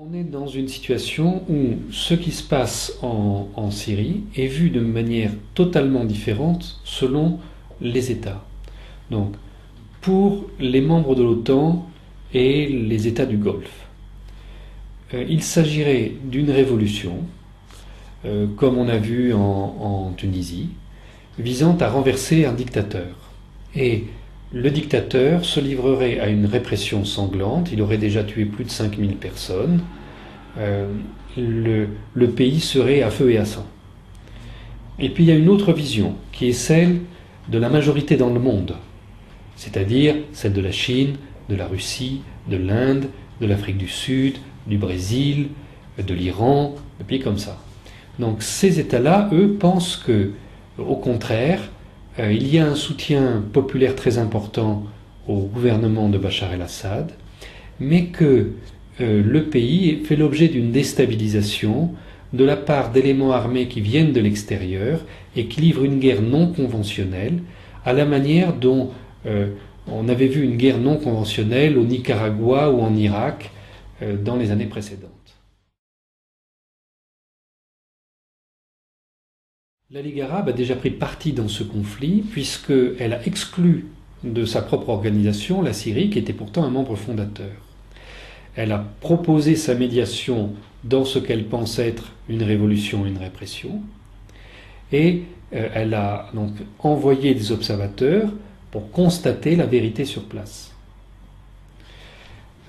On est dans une situation où ce qui se passe en Syrie est vu de manière totalement différente selon les États. Donc, pour les membres de l'OTAN et les États du Golfe, il s'agirait d'une révolution, comme on a vu en Tunisie, visant à renverser un dictateur. Et le dictateur se livrerait à une répression sanglante, il aurait déjà tué plus de 5000 personnes, le pays serait à feu et à sang. Et puis il y a une autre vision, qui est celle de la majorité dans le monde, c'est-à-dire celle de la Chine, de la Russie, de l'Inde, de l'Afrique du Sud, du Brésil, de l'Iran, des pays comme ça. Donc ces États-là, eux, pensent que, au contraire, il y a un soutien populaire très important au gouvernement de Bachar el-Assad, mais que le pays fait l'objet d'une déstabilisation de la part d'éléments armés qui viennent de l'extérieur et qui livrent une guerre non conventionnelle, à la manière dont on avait vu une guerre non conventionnelle au Nicaragua ou en Irak dans les années précédentes. La Ligue arabe a déjà pris parti dans ce conflit puisqu'elle a exclu de sa propre organisation la Syrie, qui était pourtant un membre fondateur. Elle a proposé sa médiation dans ce qu'elle pense être une révolution, une répression, et elle a donc envoyé des observateurs pour constater la vérité sur place.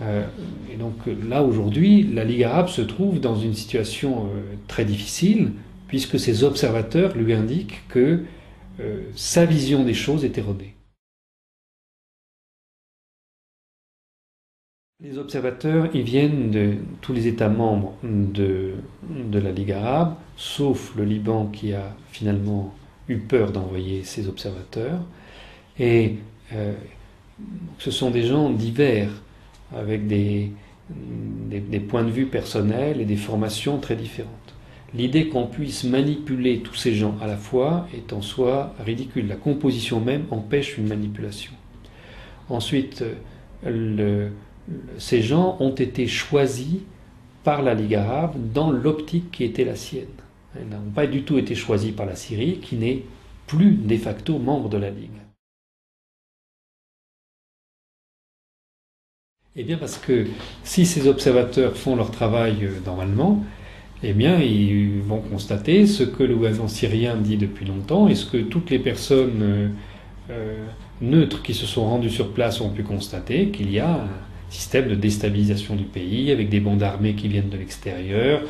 Et donc là, aujourd'hui, la Ligue arabe se trouve dans une situation très difficile, puisque ces observateurs lui indiquent que sa vision des choses est erronée. Les observateurs, ils viennent de tous les États membres de la Ligue arabe, sauf le Liban qui a finalement eu peur d'envoyer ses observateurs. Et ce sont des gens divers, avec des points de vue personnels et des formations très différentes. L'idée qu'on puisse manipuler tous ces gens à la fois est en soi ridicule. La composition même empêche une manipulation. Ensuite, ces gens ont été choisis par la Ligue arabe dans l'optique qui était la sienne. Ils n'ont pas du tout été choisis par la Syrie, qui n'est plus de facto membre de la Ligue. Eh bien parce que si ces observateurs font leur travail normalement, eh bien ils vont constater ce que le gouvernement syrien dit depuis longtemps et ce que toutes les personnes neutres qui se sont rendues sur place ont pu constater, qu'il y a un système de déstabilisation du pays avec des bandes armées qui viennent de l'extérieur,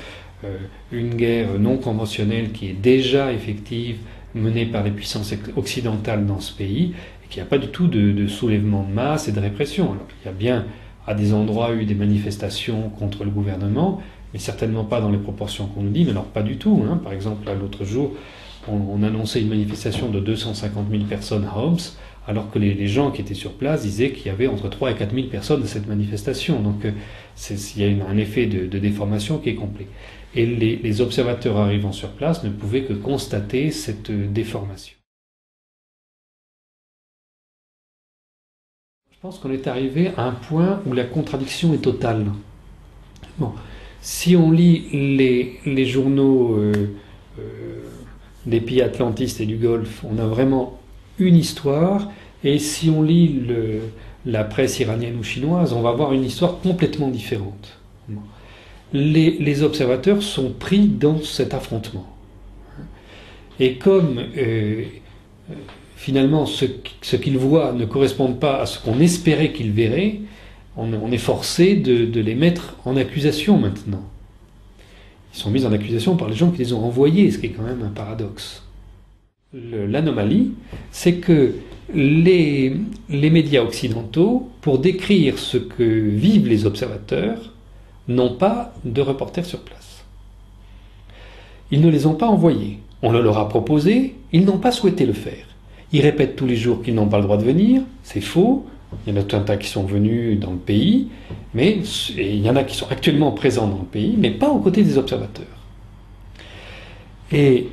une guerre non conventionnelle qui est déjà effective, menée par les puissances occidentales dans ce pays, et qu'il n'y a pas du tout de soulèvement de masse et de répression. Alors, il y a bien à des endroits eu des manifestations contre le gouvernement, mais certainement pas dans les proportions qu'on nous dit, mais alors pas du tout. Hein. Par exemple, l'autre jour, on annonçait une manifestation de 250 000 personnes à Homs, alors que les gens qui étaient sur place disaient qu'il y avait entre 3 et 4 000 personnes à cette manifestation. Donc il y a un effet de déformation qui est complet. Et les observateurs arrivant sur place ne pouvaient que constater cette déformation. Je pense qu'on est arrivé à un point où la contradiction est totale. Bon, si on lit les journaux des pays atlantistes et du Golfe, on a vraiment une histoire, et si on lit la presse iranienne ou chinoise, on va avoir une histoire complètement différente. Les observateurs sont pris dans cet affrontement. Et comme finalement ce qu'ils voient ne correspond pas à ce qu'on espérait qu'ils verraient, on est forcé de les mettre en accusation maintenant. Ils sont mis en accusation par les gens qui les ont envoyés, ce qui est quand même un paradoxe. L'anomalie, c'est que les médias occidentaux, pour décrire ce que vivent les observateurs, n'ont pas de reporters sur place. Ils ne les ont pas envoyés. On le leur a proposé, ils n'ont pas souhaité le faire. Ils répètent tous les jours qu'ils n'ont pas le droit de venir, c'est faux. Il y en a tout un tas qui sont venus dans le pays, mais il y en a qui sont actuellement présents dans le pays, mais pas aux côtés des observateurs. Et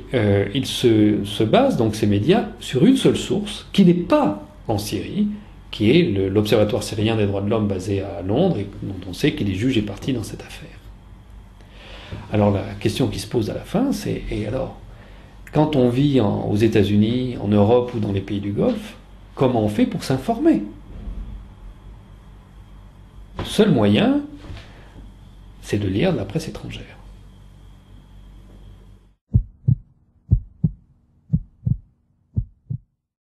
ils se basent, donc ces médias, sur une seule source, qui n'est pas en Syrie, qui est l'Observatoire syrien des droits de l'homme basé à Londres, et dont on sait qu'il est juge et partie dans cette affaire. Alors la question qui se pose à la fin, c'est et alors, quand on vit aux États-Unis, en Europe ou dans les pays du Golfe, comment on fait pour s'informer? Le seul moyen, c'est de lire de la presse étrangère.